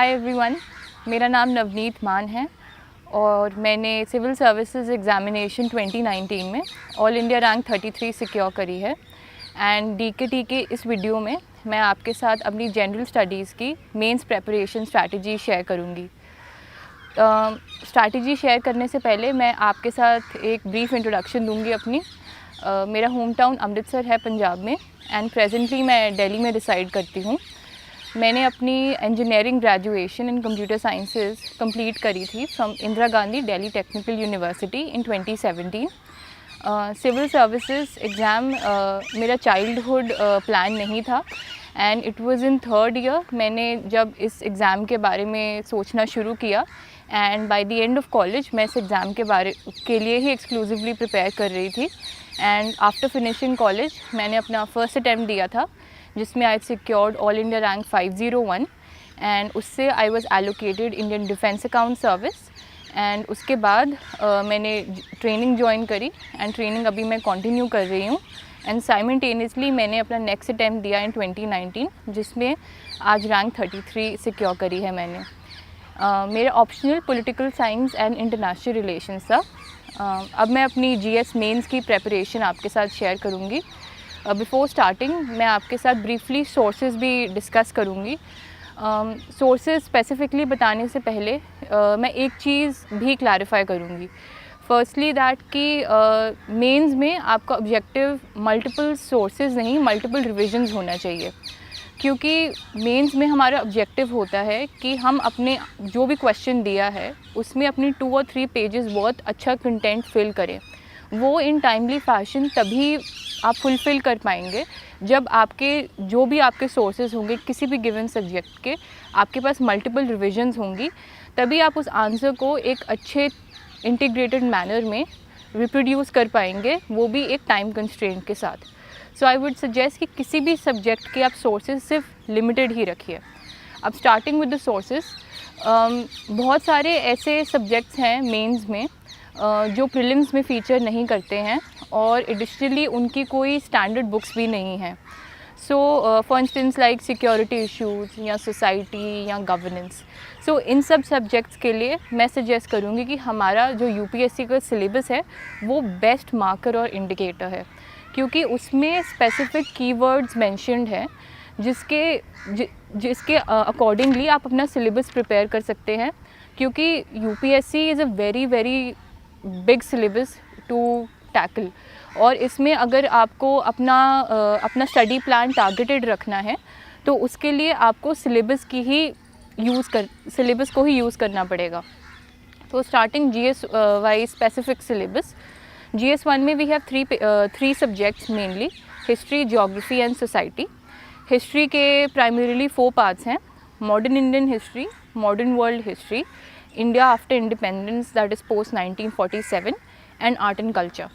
Hi everyone, मेरा नाम नवनीत मान है और मैंने सिविल सर्विसेज एग्ज़ामिनेशन 2019 में ऑल इंडिया रैंक 33 सिक्योर करी है। एंड डीकेटी के इस वीडियो में मैं आपके साथ अपनी जनरल स्टडीज़ की मेंस प्रेपरेशन स्ट्रैटेजी शेयर करूँगी। स्ट्रैटेजी शेयर करने से पहले मैं आपके साथ एक ब्रीफ इंट्रोडक्शन दूँगी अपनी। मेरा होम टाउन अमृतसर है पंजाब में एंड प्रेजेंटली मैं दिल्ली में रिसाइड करती हूँ। मैंने अपनी engineering graduation in computer sciences complete करी थी from Indira Gandhi Delhi technical university in 2017। Civil services exam मेरा चाइल्डहुड प्लान नहीं था and it was in third year मैंने जब इस एग्ज़ाम के बारे में सोचना शुरू किया and by the end of college मैं इस एग्ज़ाम के लिए ही एक्सक्लूसिवली प्रिपेयर कर रही थी। एंड आफ्टर फिनिशिंग कॉलेज मैंने अपना फर्स्ट अटैम्प्ट दिया था जिसमें I secured all India rank 501 and उससे I was allocated Indian Defence Account Service. And उसके बाद मैंने ट्रेनिंग ज्वाइन करी एंड ट्रेनिंग अभी मैं कंटिन्यू कर रही हूँ एंड साइमल्टेनियसली मैंने अपना नेक्स्ट अटैम्प्ट दिया इन 2019 जिसमें आज रैंक 33 सिक्योर करी है मैंने। मेरा optional political science and international relations था। अब मैं अपनी जीएस मेंस की प्रेपरेशन आपके साथ शेयर करूँगी। बिफ़ोर स्टार्टिंग मैं आपके साथ ब्रीफली सोर्सेज भी डिस्कस करूँगी। सोर्सेज स्पेसिफिकली बताने से पहले मैं एक चीज़ भी क्लैरिफाई करूँगी। फर्स्टली दैट कि मेंस में आपका ऑब्जेक्टिव मल्टीपल सोर्सेज नहीं मल्टीपल रिविजन्स होना चाहिए, क्योंकि मेंस में हमारा ऑब्जेक्टिव होता है कि हम अपने जो भी क्वेश्चन दिया है उसमें अपनी 2 और 3 पेजेस बहुत अच्छा कंटेंट फिल करें। वो इन टाइमली फैशन तभी आप फुलफ़िल कर पाएंगे जब आपके जो भी आपके सोर्सेज होंगे किसी भी गिवन सब्जेक्ट के, आपके पास मल्टीपल रिविजन्स होंगी, तभी आप उस आंसर को एक अच्छे इंटीग्रेटेड मैनर में रिप्रोड्यूस कर पाएंगे, वो भी एक टाइम कंस्ट्रेंट के साथ। सो आई वुड सजेस्ट कि किसी भी सब्जेक्ट के आप सोर्सेज सिर्फ लिमिटेड ही रखिए। अब स्टार्टिंग विद द सोर्सेज, बहुत सारे ऐसे सब्जेक्ट्स हैं मेंस में जो प्रीलिम्स में फ़ीचर नहीं करते हैं और एडिशनली उनकी कोई स्टैंडर्ड बुक्स भी नहीं हैं। So for instance like security issues या सोसाइटी या गवर्नेंस। सो इन सब सब्जेक्ट्स के लिए मैं सजेस्ट करूँगी कि हमारा जो यूपीएससी का सिलेबस है वो बेस्ट मार्कर और इंडिकेटर है, क्योंकि उसमें स्पेसिफिक कीवर्ड्स मेंशन्ड हैं जिसके अकॉर्डिंगली आप अपना सिलेबस प्रिपेयर कर सकते हैं, क्योंकि UPSC is a very big syllabus to tackle. और इसमें अगर आपको अपना स्टडी प्लान टारगेटेड रखना है तो उसके लिए आपको सिलेबस को ही यूज़ करना पड़ेगा। तो starting GS wise specific syllabus, GS1 में we have three subjects mainly, history, geography and society. History के प्राइमरीली 4 पार्ट्स हैं: modern Indian history, modern world history, India after independence that is post 1947 and art and culture.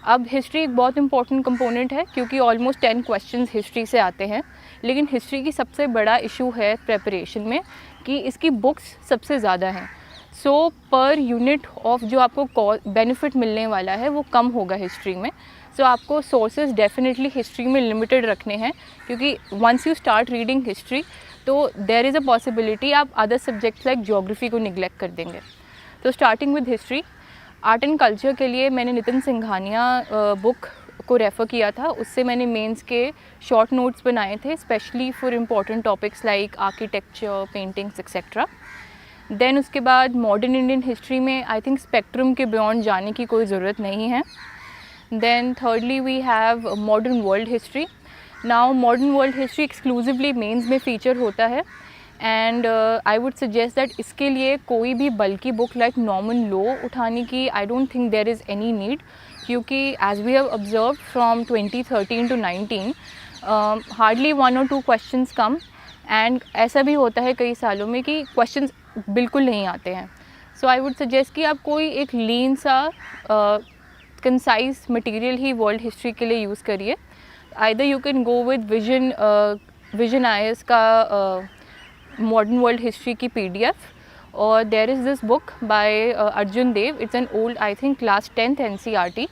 अब history एक बहुत important component है क्योंकि almost 10 questions history से आते हैं, लेकिन हिस्ट्री की सबसे बड़ा इशू है प्रेपरेशन में कि इसकी बुक्स सबसे ज़्यादा हैं। सो पर यूनिट ऑफ जो आपको बेनिफिट मिलने वाला है वो कम होगा हिस्ट्री में। सो आपको सोर्सेज डेफिनेटली हिस्ट्री में लिमिटेड रखने हैं, क्योंकि once you start reading history तो देयर इज़ अ पॉसिबिलिटी आप अदर सब्जेक्ट्स लाइक ज्योग्राफी को निगलेक्ट कर देंगे। तो starting with history, art and culture के लिए मैंने नितिन सिंघानिया बुक को रेफ़र किया था। उससे मैंने मेंस के शॉर्ट नोट्स बनाए थे specially for important topics like architecture, paintings etcetera. Then उसके बाद मॉडर्न इंडियन हिस्ट्री में आई थिंक स्पेक्ट्रम के बियॉन्ड जाने की कोई ज़रूरत नहीं है। Then thirdly we have modern world history. Now modern world history exclusively mains में फ़ीचर होता है and I would suggest that इसके लिए कोई भी बल्कि बुक लाइक नॉर्मन लॉ उठाने की I don't think there is any need, क्योंकि as we have observed from 2013 to 19 hardly 1 or 2 questions come and ऐसा भी होता है कई सालों में कि क्वेश्चंस बिल्कुल नहीं आते हैं। सो आई वुड सजेस्ट कि आप कोई एक लीन सा कंसाइज मटेरियल ही वर्ल्ड हिस्ट्री के लिए यूज़ करिए। Either you can go with Vision IAS का मॉडर्न वर्ल्ड हिस्ट्री की PDF, और there is this book by Arjun Dev. It's an old I think class 10th NCERT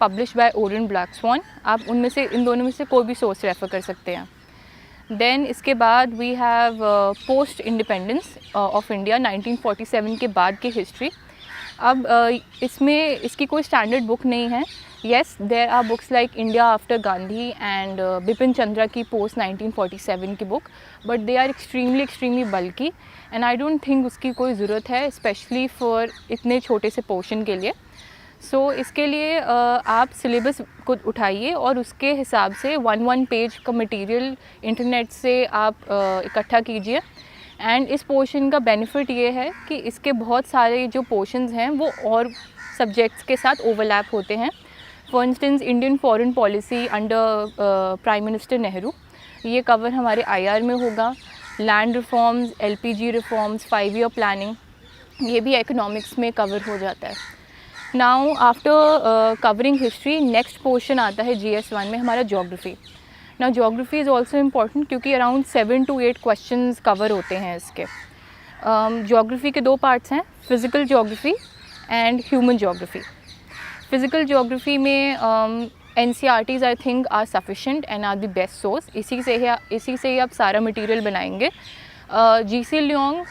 publish by Orient Black Swan. आप उनमें से इन दोनों में से कोई भी सोर्स रेफ़र कर सकते हैं। देन इसके बाद we have post independence of India 1947 के बाद की हिस्ट्री। अब इसमें इसकी कोई स्टैंडर्ड बुक नहीं है। Yes, there are books like India after Gandhi and Bipin Chandra की पोस्ट 1947 की book, but they are extremely bulky and I don't think उसकी कोई ज़रूरत है, स्पेशली फॉर इतने छोटे से पोर्शन के लिए। सो इसके लिए आप सिलेबस को उठाइए और उसके हिसाब से वन पेज का मटेरियल इंटरनेट से आप इकट्ठा कीजिए। एंड इस पोर्शन का बेनिफिट ये है कि इसके बहुत सारे जो पोर्शंस हैं वो और सब्जेक्ट्स के साथ ओवरलैप होते हैं। For instance Indian foreign policy under prime minister Nehru, ये कवर हमारे आईआर में होगा। Land reforms, LPG reforms, 5 year planning, ये भी इकोनॉमिक्स में कवर हो जाता है। Now after covering history, next portion आता है GS1 में हमारा geography. Now geography is also important क्योंकि अराउंड 7 to 8 क्वेश्चंस कवर होते हैं इसके। ज्योग्राफी के 2 पार्ट्स हैं, physical geography and human geography. Physical geography में NCERTs I think are sufficient and are the best source. इसी से ही आप सारा मटेरियल बनाएंगे। GC लियोंग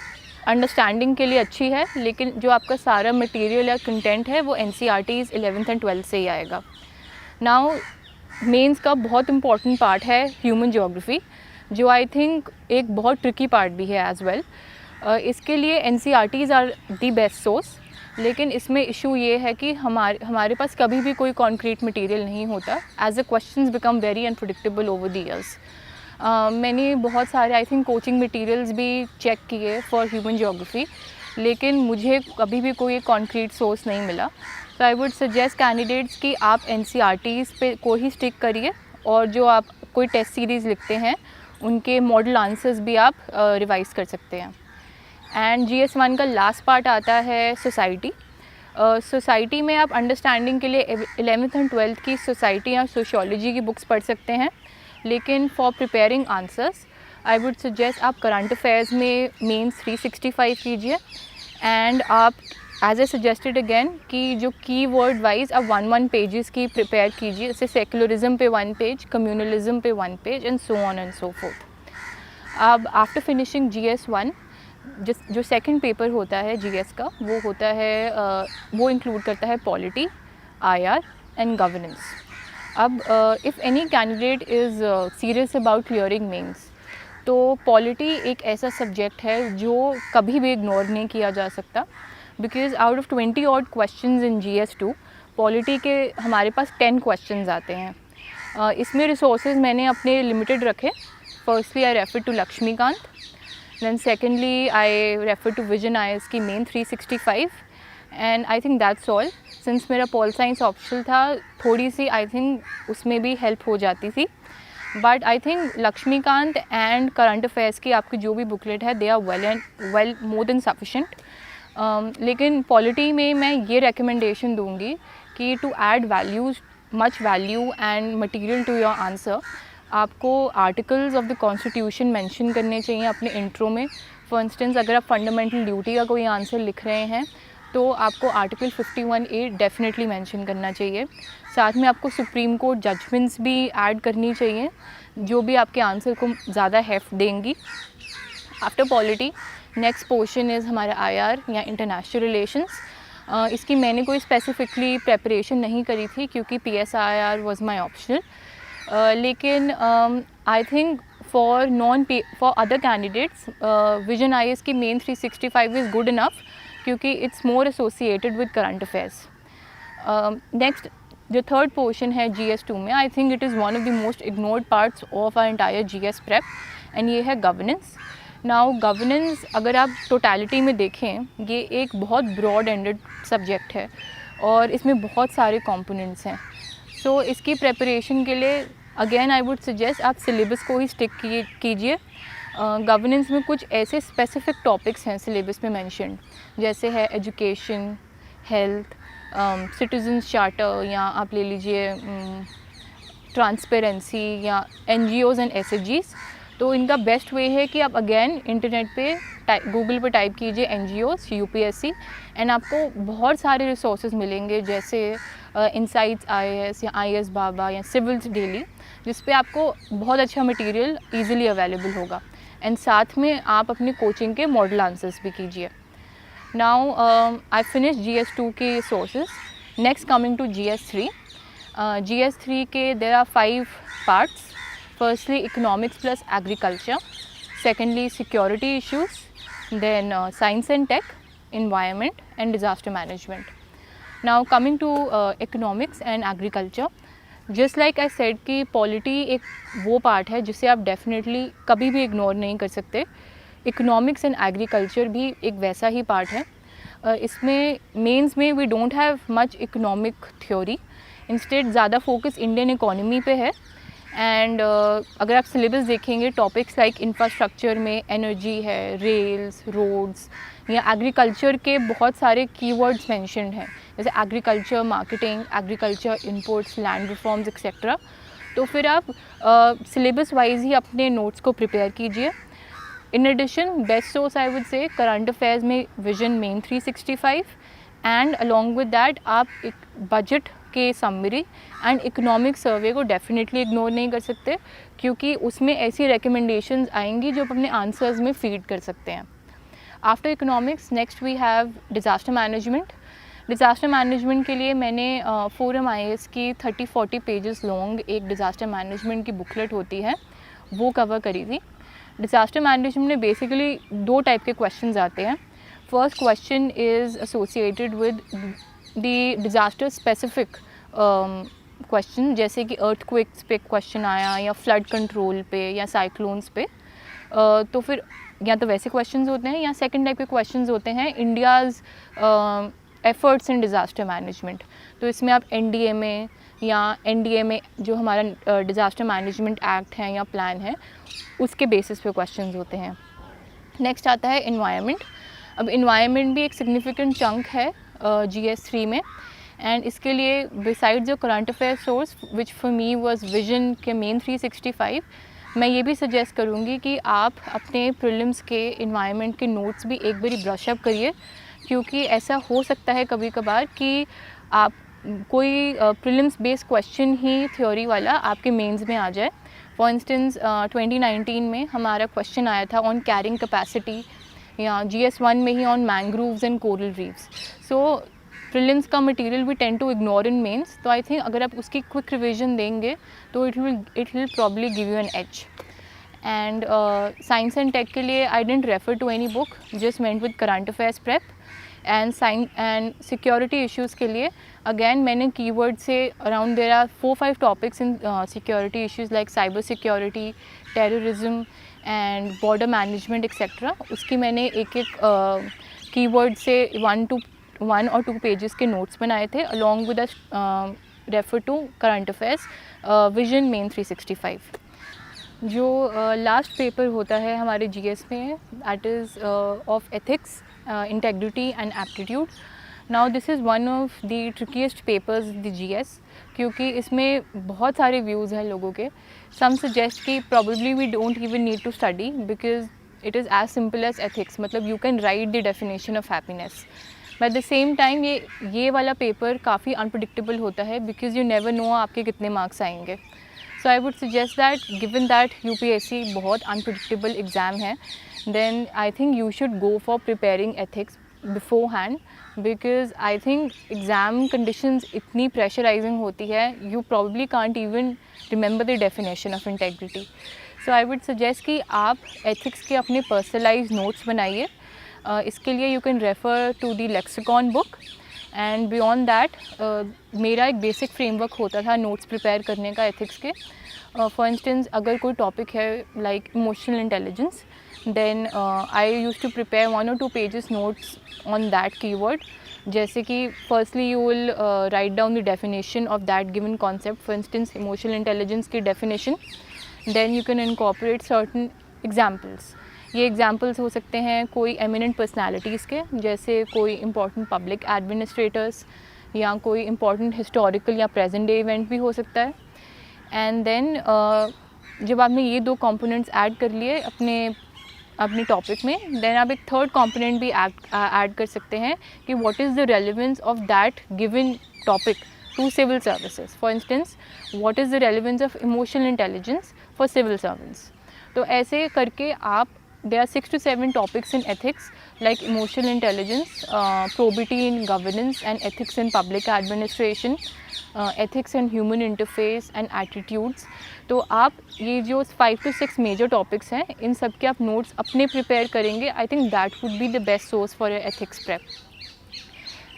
अंडरस्टैंडिंग के लिए अच्छी है, लेकिन जो आपका सारा मटेरियल या कंटेंट है वो NCERTs 11th and 12th से ही आएगा। नाउ मेंस का बहुत इंपॉर्टेंट पार्ट है ह्यूमन ज्योग्राफी, जो आई थिंक एक बहुत ट्रिकी पार्ट भी है एज वेल। इसके लिए NCERTs are the best source, लेकिन इसमें इशू ये है कि हमारे पास कभी भी कोई कॉन्क्रीट मटेरियल नहीं होता, as a questions become very unpredictable over the years. मैंने बहुत सारे आई थिंक कोचिंग मटेरियल्स भी चेक किए फॉर ह्यूमन ज्योग्राफी, लेकिन मुझे कभी भी कोई कॉन्क्रीट सोर्स नहीं मिला। तो आई वुड सजेस्ट कैंडिडेट्स कि आप NCERTs पे को ही स्टिक करिए, और जो आप कोई टेस्ट सीरीज़ लिखते हैं उनके मॉडल आंसर्स भी आप रिवाइज़ कर सकते हैं। एंड GS1 का लास्ट पार्ट आता है सोसाइटी। सोसाइटी में आप अंडरस्टैंडिंग के लिए 11th and 12th की सोसाइटी या सोशियोलॉजी की बुक्स पढ़ सकते हैं, लेकिन for preparing answers I would suggest आप करंट अफेयर्स में मेंस 365 कीजिए। एंड आप एज ए सजेस्टेड अगेन कि जो कीवर्ड वाइज आप 1 पेजेस की प्रिपेयर कीजिए, जैसे सेकुलरिज्म पे 1 पेज, कम्युनलिज्म पे 1 page and so on and so fourth. अब आफ्टर फिनिशिंग GS1 जो सेकंड पेपर होता है GS का, वो होता है वो इंक्लूड करता है पॉलिटी, IR एंड गवर्नेंस। अब if any candidate is serious about clearing mains, तो पॉलिटी एक ऐसा सब्जेक्ट है जो कभी भी इग्नोर नहीं किया जा सकता, because out of 20 odd questions in GS2 polity के हमारे पास 10 क्वेश्चंस आते हैं। इसमें रिसोर्सेज मैंने अपने लिमिटेड रखे। Firstly I refer to Laxmikanth, then secondly I refer to Vision IAS की main 365 and I think that's all। since मेरा पॉल साइंस ऑप्शनल था, थोड़ी सी आई थिंक उसमें भी हेल्प हो जाती थी, but I think Laxmikanth and current affairs की आपकी जो भी बुकलेट है they are well more than sufficient. लेकिन पॉलिटी में मैं ये रिकमेंडेशन दूंगी कि to add values, much value and material to your answer, आपको articles of the constitution mention करने चाहिए अपने इंट्रो में। फॉर इंस्टेंस अगर आप फंडामेंटल ड्यूटी का कोई आंसर लिख रहे हैं तो आपको आर्टिकल 51A डेफिनेटली मेंशन करना चाहिए। साथ में आपको सुप्रीम कोर्ट जजमेंट्स भी ऐड करनी चाहिए, जो भी आपके आंसर को ज़्यादा हेफ्ट देंगी। After polity next portion is हमारा IR या इंटरनेशनल रिलेशंस। इसकी मैंने कोई स्पेसिफिकली प्रेपरेशन नहीं करी थी क्योंकि PSIR वाज माय ऑप्शनल, लेकिन I think for other candidates Vision IAS की मेन 365 इज़ गुड इनफ क्योंकि it's more associated with current affairs. Next जो थर्ड पोर्शन है GS2 में, I think it is one of the most ignored parts of our entire GS prep, and ये है governance. Now governance अगर आप totality में देखें, ये एक बहुत ब्रॉड एंडेड सब्जेक्ट है और इसमें बहुत सारे कंपोनेंट्स हैं। सो इसकी प्रेपरेशन के लिए अगेन आई वुड सजेस्ट आप सिलेबस को ही स्टिक कीजिए। गवर्नेंस में कुछ ऐसे स्पेसिफिक टॉपिक्स हैं सिलेबस में मेंशन, जैसे है एजुकेशन, हेल्थ, सिटीजन्स चार्टर, या आप ले लीजिए ट्रांसपेरेंसी या NGOs एंड SHGs। तो इनका बेस्ट वे है कि आप अगेन इंटरनेट पे गूगल पे टाइप कीजिए NGOs UPSC एंड आपको बहुत सारे रिसोर्सेज मिलेंगे, जैसे इनसाइट्स IAS या IAS बाबा या सिविल्स डेली, जिस पे आपको बहुत अच्छा मटेरियल इजीली अवेलेबल होगा। एंड साथ में आप अपनी कोचिंग के मॉडल आंसर्स भी कीजिए। नाउ आई फिनिश GS2 के sources. Next coming to GS3। GS3 के there are 5 parts. Firstly economics plus agriculture, secondly security issues, then science and tech, environment and disaster management. Now coming to economics and agriculture, just like I said कि polity एक वो part है जिसे आप definitely कभी भी ignore नहीं कर सकते। इकोनॉमिक्स एंड एग्रीकल्चर भी एक वैसा ही पार्ट है। इसमें मेंस में we don't have much economic theory, instead ज़्यादा फोकस इंडियन इकोनॉमी पे है। एंड अगर आप सिलेबस देखेंगे, टॉपिक्स लाइक इंफ्रास्ट्रक्चर में एनर्जी है, रेल्स, रोड्स, या एग्रीकल्चर के बहुत सारे कीवर्ड्स मेंशन्ड हैं, जैसे agriculture marketing, agriculture inputs, land reforms etcetera. तो फिर आप सिलेबस वाइज ही अपने नोट्स को प्रिपेयर कीजिए। In addition best source I would say current affairs में Vision mains 365 and along with that आप एक बजट के समरी एंड इकोनॉमिक सर्वे को डेफिनेटली इग्नोर नहीं कर सकते, क्योंकि उसमें ऐसी रिकमेंडेशंस आएंगी जो आप अपने आंसर्स में फीड कर सकते हैं। After economics next we have disaster management. Disaster management के लिए मैंने फोरम IAS की 30-40 पेजेस लॉन्ग एक डिज़ास्टर मैनेजमेंट की बुकलेट होती है, वो कवर करी थी। डिज़ास्टर मैनेजमेंट में बेसिकली 2 टाइप के क्वेश्चंस आते हैं। First question is associated with the disaster specific question, जैसे कि अर्थक्वेक्स पे क्वेश्चन आया या फ्लड कंट्रोल पे या साइक्लोन्स पे। तो फिर या तो वैसे क्वेश्चंस होते हैं, या सेकंड टाइप के क्वेश्चंस होते हैं India's efforts in disaster management. तो इसमें आप NDA में या NDA में जो हमारा डिज़ास्टर मैनेजमेंट एक्ट है या प्लान है, उसके बेसिस पे क्वेश्चंस होते हैं। नेक्स्ट आता है इन्वायरमेंट। अब इन्वायरमेंट भी एक सिग्निफिकेंट चंक है GS3 में, एंड इसके लिए बिसाइड जो current affair source which for me was vision के मेन 365, मैं ये भी सजेस्ट करूँगी कि आप अपने प्रीलिम्स के इन्वायरमेंट के नोट्स भी एक बारी ब्रशअप करिए, क्योंकि ऐसा हो सकता है कभी कभार कि आप कोई प्रीलिम्स बेस्ड क्वेश्चन ही थ्योरी वाला आपके मेंस में आ जाए। फॉर इंस्टेंस 2019 में हमारा क्वेश्चन आया था ऑन कैरिंग कैपेसिटी, या GS1 में ही on mangroves and coral reefs. So prelims का material we tend to ignore in mains, तो आई थिंक अगर आप उसकी क्विक रिविजन देंगे तो it will probably give you an edge. And science and tech के लिए I didn't refer to any book, just went with current affairs prep. And science and security issues के लिए again मैंने keyword से around there are 4-5 topics in security issues like cyber security, terrorism and border management etcetera. उसकी मैंने एक keyword से 1 और 2 pages के नोट्स बनाए थे, along with refer to current affairs Vision mains 365। जो लास्ट पेपर होता है हमारे GS में, that is of ethics, integrity and aptitude. Now this is one of the trickiest papers the GS, क्योंकि इसमें बहुत सारे व्यूज़ हैं लोगों के। सम सजेस्ट कि probably we don't even need to study because it is as simple as ethics, मतलब you can write the definition of happiness. But at the same time ये वाला पेपर काफ़ी अनप्रडिक्टेबल होता है, बिकॉज यू नेवर नो आपके कितने marks आएंगे। So I would suggest that given that UPSC बहुत अनप्रडिक्टेबल एग्ज़ाम है, then I think you should go for preparing ethics beforehand, because I think exam conditions इतनी pressurizing होती है, you probably can't even remember the definition of integrity. So I would suggest कि आप ethics के अपने personalized notes बनाइए। इसके लिए you can refer to the lexicon book, and beyond that मेरा एक basic framework होता था notes prepare करने का ethics के। For instance अगर कोई topic है like emotional intelligence, then I used to prepare 1 or 2 pages notes on that keyword, जैसे कि firstly you will write down the definition of that given concept, for instance emotional intelligence की definition, then you can incorporate certain examples। ये examples हो सकते हैं कोई eminent personalities के, जैसे कोई important public administrators, या कोई important historical या present day event भी हो सकता है। And then जब आपने ये 2 कंपोनेंट्स ऐड कर लिए अपने टॉपिक में, देन आप एक थर्ड कंपोनेंट भी ऐड कर सकते हैं कि what is the relevance of that given topic to civil services. For instance, what is the relevance of emotional intelligence for civil servants. तो ऐसे करके आप, there are 6 to 7 topics in ethics like emotional intelligence, probity in governance and ethics in public administration, ethics and human interface and attitudes. तो आप ये जो 5 to 6 major topics हैं, इन सब के आप नोट्स अपने प्रिपेयर करेंगे. I think that would be the best source for your ethics prep.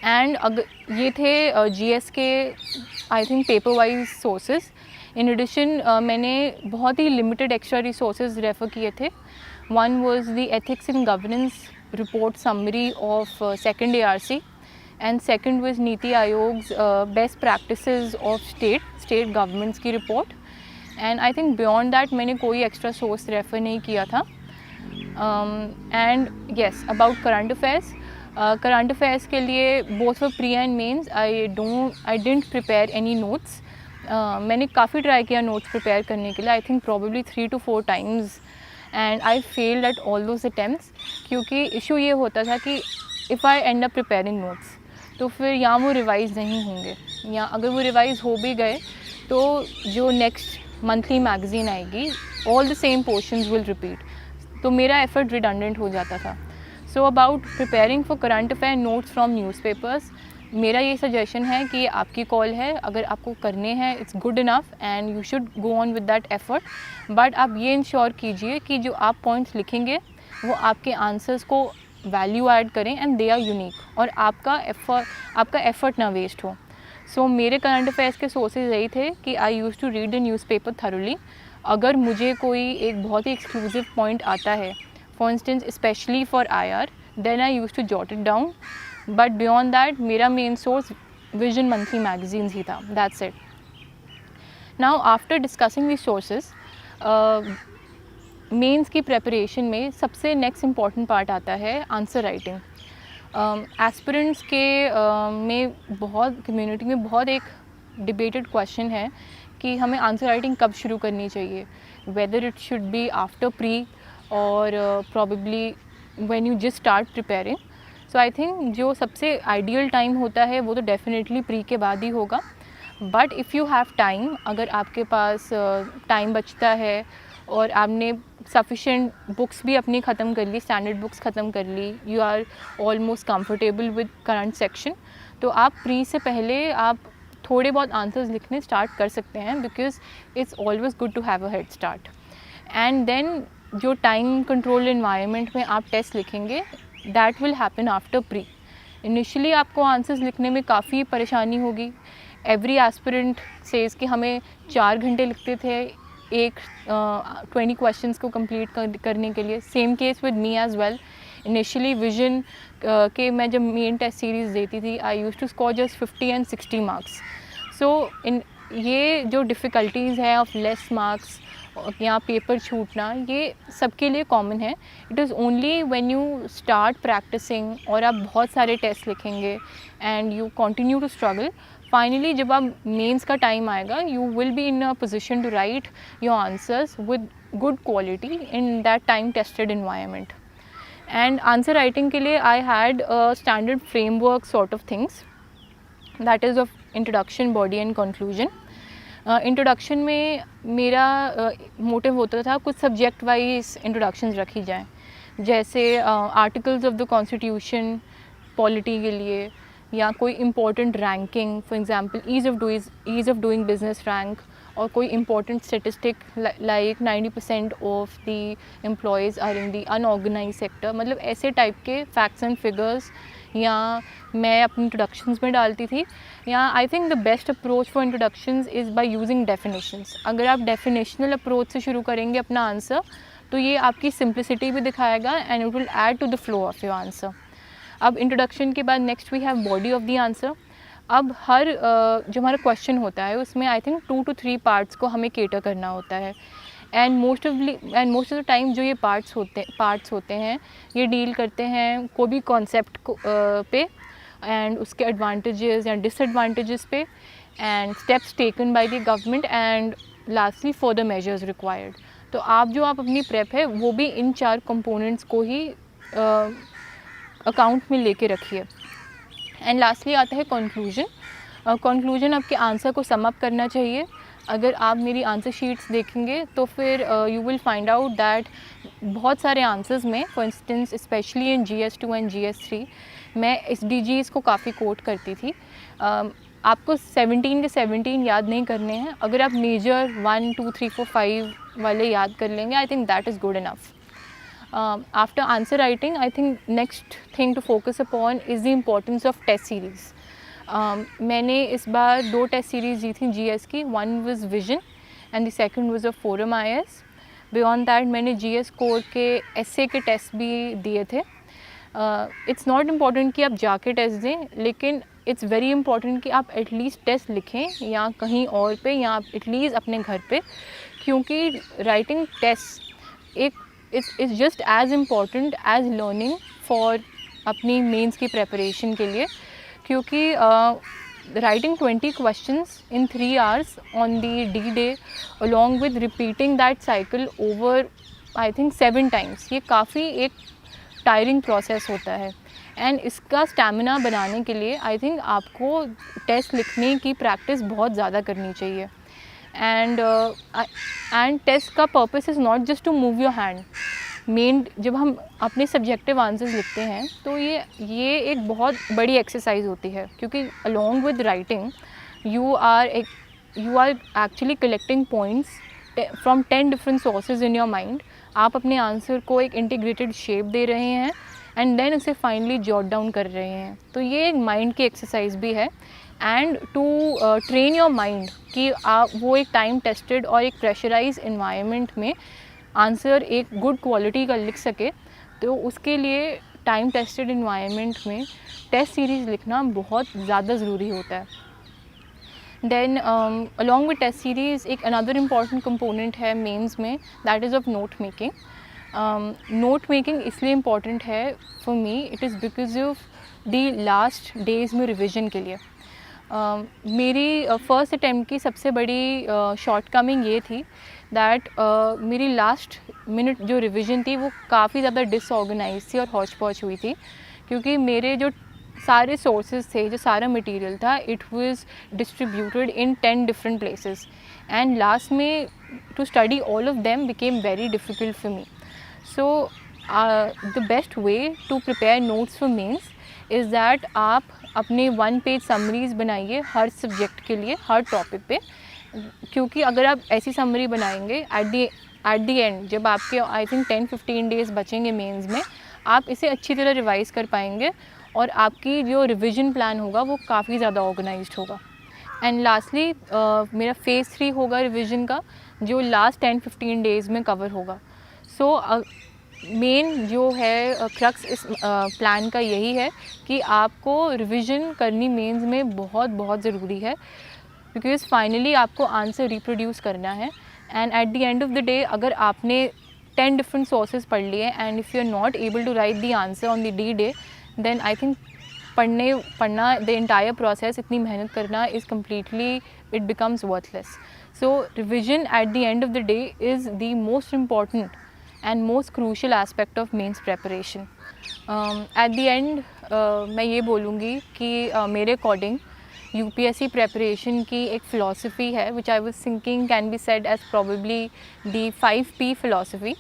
And अगर ये थे जीएस के I think paper wise sources. In addition मैंने बहुत ही लिमिटेड एक्स्ट्रा रिसोर्सेज रेफ़र किए थे. One was the Ethics in Governance report summary of second ARC, and second was Niti Aayog's best practices of state governments की report. And I think beyond that मैंने कोई extra source refer नहीं किया था. And yes, about current affairs. Current affairs के लिए both for pre and mains I didn't prepare any notes. मैंने काफ़ी ट्राई किया notes prepare करने के लिए. I think probably 3 to 4 times. And I failed at all those attempts, क्योंकि issue ये होता था कि if I and up preparing notes तो फिर यहाँ वो रिवाइज़ नहीं होंगे, या अगर वो रिवाइज़ हो भी गए तो जो नेक्स्ट मंथली मैगज़ीन आएगी all the same portions will repeat, तो मेरा एफर्ट रिडंडेंट हो जाता था. So about preparing for current affair notes from newspapers, मेरा ये सजेशन है कि आपकी कॉल है, अगर आपको करने हैं it's good enough and you should go on with that effort. But आप ये इंश्योर कीजिए कि जो आप पॉइंट्स लिखेंगे वो आपके आंसर्स को वैल्यू ऐड करें एंड दे आर यूनिक, और आपका एफर्ट ना वेस्ट हो. सो मेरे करंट अफेयर्स के सोर्सेज यही थे कि I used to read the newspaper thoroughly. अगर मुझे कोई एक बहुत ही एक्सक्लूसिव पॉइंट आता है, for instance specially for IR, then I used to jot it down. But beyond that मेरा main source Vision monthly magazines ही था. That's it. Now after discussing the sources, mains की प्रेपरेशन में सबसे next important part आता है answer writing. Aspirants के में बहुत कम्युनिटी में बहुत एक डिबेटेड क्वेश्चन है कि हमें आंसर राइटिंग कब शुरू करनी चाहिए, whether it should be after pre और probably when you just start preparing. So I think जो सबसे आइडियल टाइम होता है वो तो डेफिनेटली प्री के बाद ही होगा. But if you have time, अगर आपके पास टाइम बचता है और आपने सफिशेंट बुक्स भी अपनी ख़त्म कर ली, स्टैंडर्ड बुक्स ख़त्म कर ली, you are almost comfortable with current section, तो आप प्री से पहले आप थोड़े बहुत आंसर्स लिखने स्टार्ट कर सकते हैं, because it's always good to have a head start. And then जो टाइम कंट्रोल एनवायरनमेंट में आप टेस्ट लिखेंगे, that will happen after pre. Initially आपको आंसर्स लिखने में काफ़ी परेशानी होगी. एवरी एस्पिरेंट सेज कि हमें 4 घंटे लिखते थे एक 20 क्वेश्चंस को कंप्लीट करने के लिए. Same case with me as well. Initially Vision के मैं जब मेन टेस्ट सीरीज़ देती थी, I used to score just 50 and 60 marks. So in ये जो डिफ़िकल्टीज़ है ऑफ लेस मार्क्स या पेपर छूटना, ये सबके लिए कॉमन है. It is only when you start practising और आप बहुत सारे टेस्ट लिखेंगे and you continue to struggle, finally जब आप मेंस का टाइम आएगा, you will be in a position to write your answers with good quality in that time tested environment. And answer writing के लिए I had a standard framework sort of things, that is of introduction, body and conclusion. Introduction में मेरा motive होता था कुछ subject wise introductions रखी जाएं, जैसे articles of the constitution polity के लिए, या कोई important ranking, for example ease of doing business rank, और कोई important statistic like 90% of the employees are in the unorganised sector. मतलब ऐसे टाइप के फैक्ट्स एंड फिगर्स या मैं अपनी इंट्रोडक्शंस में डालती थी. या I think the best approach for introductions is by using definitions. अगर आप डेफिनेशनल अप्रोच से शुरू करेंगे अपना आंसर, तो ये आपकी सिंप्लिसिटी भी दिखाएगा and it will add to the flow of your answer. अब इंट्रोडक्शन के बाद next we have body of the answer. अब हर जो हमारा क्वेश्चन होता है उसमें आई थिंक 2 to 3 पार्ट्स को हमें केटर करना होता है. And most of the time जो ये पार्ट्स होते हैं ये डील करते हैं कोई भी कॉन्सेप्ट पे एंड उसके एडवांटेजेस या डिसएडवांटेजेस पे, and steps taken by the government, and lastly further measures required. तो आप अपनी प्रेप है वो भी इन 4 कंपोनेंट्स को ही अकाउंट में लेके रखिए। एंड लास्टली आता है कंक्लूजन। कंक्लूजन आपके आंसर को सम अप करना चाहिए। अगर आप मेरी आंसर शीट्स देखेंगे तो फिर you will find out that बहुत सारे आंसर्स में, for instance specially in GS2 and GS3 मैं SDGs को काफ़ी कोट करती थी। आपको 17 के 17 याद नहीं करने हैं। अगर आप मेजर 1 2 3 4 5 वाले याद कर लेंगे, आई think that is good enough. After answer writing, I think next thing to focus upon is the importance of test series. मैंने इस बार 2 टेस्ट सीरीज़ दी थी GS की। One was vision and the second was a forum IS। Beyond that मैंने GS core के essay के test भी दिए थे। इट्स नॉट इम्पॉर्टेंट कि आप जाके टेस्ट दें, लेकिन इट्स वेरी इंपॉर्टेंट कि आप एटलीस्ट टेस्ट लिखें या कहीं और पे, या आप एटलीस्ट अपने घर पे, क्योंकि राइटिंग टेस्ट एक it's just as important as learning for अपनी मेंस की प्रेपरेशन के लिए। क्योंकि writing 20 questions in 3 hours on the D-Day along with repeating that cycle over I think 7 times, ये काफ़ी एक टायरिंग प्रोसेस होता है। एंड इसका स्टैमिना बनाने के लिए आई थिंक आपको टेस्ट लिखने की प्रैक्टिस बहुत ज़्यादा करनी चाहिए। एंड टेस्ट का purpose is not just to move your hand. Main जब हम अपने सब्जेक्टिव आंसर्स लिखते हैं तो ये एक बहुत बड़ी एक्सरसाइज होती है, क्योंकि along with writing you are actually collecting points from 10 different sources in your mind. आप अपने आंसर को एक इंटीग्रेटेड शेप दे रहे हैं एंड देन उसे फाइनली जॉट डाउन कर रहे हैं। तो ये एक माइंड की एक्सरसाइज भी है। And to train your mind कि आप वो एक टाइम टेस्टेड और एक प्रेशराइज इन्वायरमेंट में आंसर एक गुड क्वालिटी का लिख सके, तो उसके लिए टाइम टेस्टेड इन्वायरमेंट में टेस्ट सीरीज़ लिखना बहुत ज़्यादा ज़रूरी होता है। Then along with test series एक अनदर इम्पॉर्टेंट कंपोनेंट है मेंस में, that is of note making. Note making इसलिए इम्पॉर्टेंट है for me, it is because of the last days में रिविज़न के लिए। मेरी फर्स्ट अटैम्प्ट की सबसे बड़ी शॉर्टकमिंग ये थी दैट मेरी लास्ट मिनट जो रिवीजन थी वो काफ़ी ज़्यादा डिसऑर्गेनाइज थी और हौच पौच हुई थी, क्योंकि मेरे जो सारे सोर्सेज थे, जो सारा मटेरियल था, it was distributed in 10 different places and last में to study all of them became very difficult for me. So the best way to prepare notes for mains is that आप अपने 1 page summaries बनाइए हर subject के लिए, हर topic पे, क्योंकि अगर आप ऐसी समरी बनाएंगे एट द एंड जब आपके आई थिंक 10-15 डेज़ बचेंगे मेंस में, आप इसे अच्छी तरह रिवाइज़ कर पाएंगे और आपकी जो रिवीजन प्लान होगा वो काफ़ी ज़्यादा ऑर्गेनाइज्ड होगा। एंड लास्टली मेरा फेज़ 3 होगा रिवीजन का, जो लास्ट 10-15 डेज़ में कवर होगा। सो मेन जो है क्रक्स इस प्लान का यही है कि आपको रिवीजन करनी मेंस में बहुत बहुत ज़रूरी है, बिकॉज़ फाइनली आपको आंसर रिप्रोड्यूस करना है। And at the end of the day अगर आपने 10 डिफरेंट सोर्सेज पढ़ लिए and if you are not able to write the answer on the D-Day, then I think पढ़ना द एंटायर प्रोसेस, इतनी मेहनत करना is completely, it becomes worthless. So revision at the end of the day is the most important and most crucial aspect of mains preparation. At the end मैं ये बोलूँगी कि मेरे according UPSC preparation की एक philosophy है which I was thinking can be said as probably the 5P philosophy.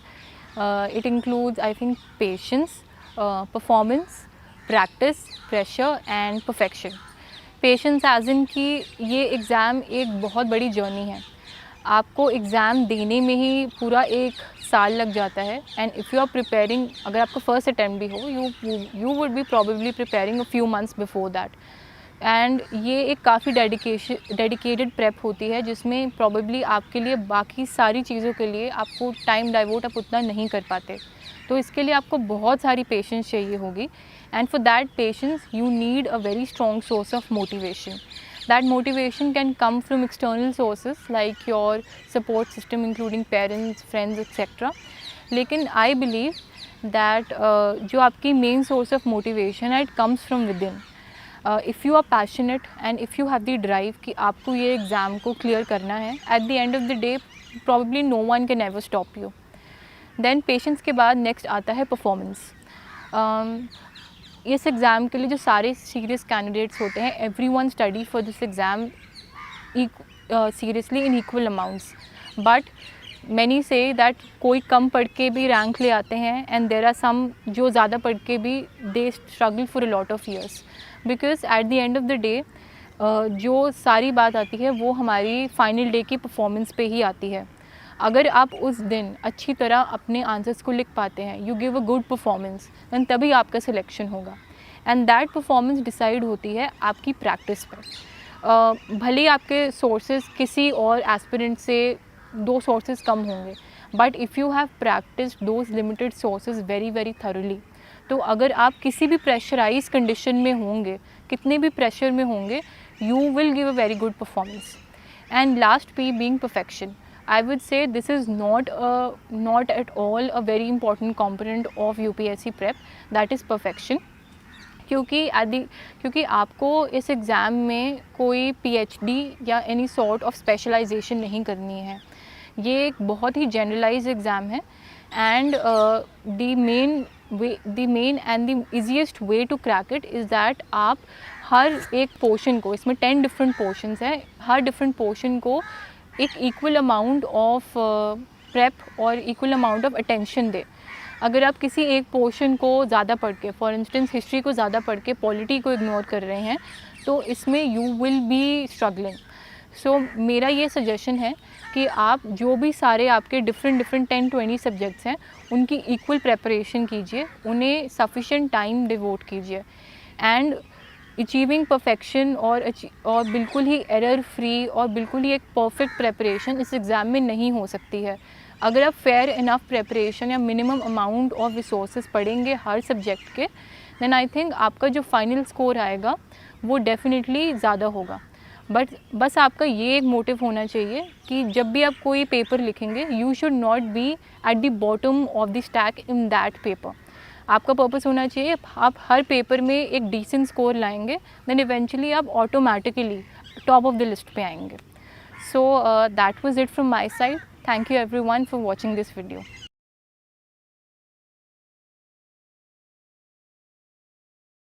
It includes I think patience, performance, practice, pressure and perfection. Patience as in कि ये एग्ज़ाम एक बहुत बड़ी जर्नी है, आपको एग्ज़ाम देने में ही पूरा 1 साल लग जाता है। And if you are preparing, अगर आपका फर्स्ट अटैम्प्ट भी हो, you would be probably preparing a few months before that. And ये एक काफ़ी डेडिकेटेड प्रेप होती है, जिसमें प्रॉबेबली आपके लिए बाकी सारी चीज़ों के लिए आपको टाइम डाइवोट आप उतना नहीं कर पाते, तो इसके लिए आपको बहुत सारी पेशेंस चाहिए होगी। And for that patience you need a very strong source of motivation. That motivation can come from external sources like your support system including parents, friends, etc. लेकिन I believe that जो आपकी main source of motivation है, it comes from within. If you are passionate and if you have the drive कि आपको ये exam को clear करना है, at the end of the day probably no one can ever stop you. Then patience के बाद next आता है परफॉर्मेंस। इस एग्ज़ाम के लिए जो सारे सीरियस कैंडिडेट्स होते हैं, everyone study for this exam seriously in equal amounts, but many say that कोई कम पढ़ के भी रैंक ले आते हैं एंड देर आर सम जो ज़्यादा पढ़ के भी they struggle for a lot of years, because at the end of the day जो सारी बात आती है वो हमारी फाइनल डे की परफॉर्मेंस पे ही आती है। अगर आप उस दिन अच्छी तरह अपने आंसर्स को लिख पाते हैं, you give a good performance, then तभी आपका सिलेक्शन होगा। एंड दैट परफॉर्मेंस डिसाइड होती है आपकी प्रैक्टिस पर। भले ही आपके सोर्सेज किसी और एस्पिरेंट से 2 सोर्सेज कम होंगे, but if you have practice those limited sources very very thoroughly, तो अगर आप किसी भी प्रेशराइज कंडीशन में होंगे, कितने भी प्रेशर में होंगे, you will give a very good performance. And last P being perfection, I would say this is not at all a very important component of UPSC prep, that is perfection। क्योंकि आपको इस exam में कोई PhD या any sort of specialisation नहीं करनी है। ये एक बहुत ही जनरलाइज एग्ज़ाम है and the main and the easiest way to crack it is that आप हर एक पोर्शन को, इसमें 10 डिफरेंट पोर्शंस हैं, हर डिफरेंट पोर्शन को एक इक्वल अमाउंट ऑफ प्रेप और इक्वल अमाउंट ऑफ अटेंशन दे। अगर आप किसी एक पोर्शन को ज़्यादा पढ़ के, फॉर इंस्टेंस हिस्ट्री को ज़्यादा पढ़ के पॉलिटी को इग्नोर कर रहे हैं, तो इसमें यू विल बी स्ट्रगलिंग। सो मेरा ये सजेशन है कि आप जो भी सारे आपके डिफरेंट 10-20 सब्जेक्ट्स हैं, उनकी इक्वल प्रेपरेशन कीजिए, उन्हें सफिशेंट टाइम डिवोट कीजिए। एंड अचीविंग परफेक्शन और बिल्कुल ही एरर फ्री और बिल्कुल ही एक परफेक्ट प्रेपरेशन इस एग्ज़ाम में नहीं हो सकती है। अगर आप फेयर इनफ प्रेपरेशन या मिनिमम अमाउंट ऑफ रिसोर्सेज पढ़ेंगे हर सब्जेक्ट के, देन आई थिंक आपका जो फाइनल स्कोर आएगा वो डेफिनेटली ज़्यादा होगा। बट बस आपका ये एक मोटिव होना चाहिए कि जब भी आप कोई पेपर लिखेंगे, you should not be at the bottom of the stack in that paper. आपका पर्पस होना चाहिए आप हर पेपर में एक डिसेंट स्कोर लाएंगे, देन इवेंचुअली आप automatically top of the list पे आएंगे। So that was it from my side. Thank you everyone for watching this video.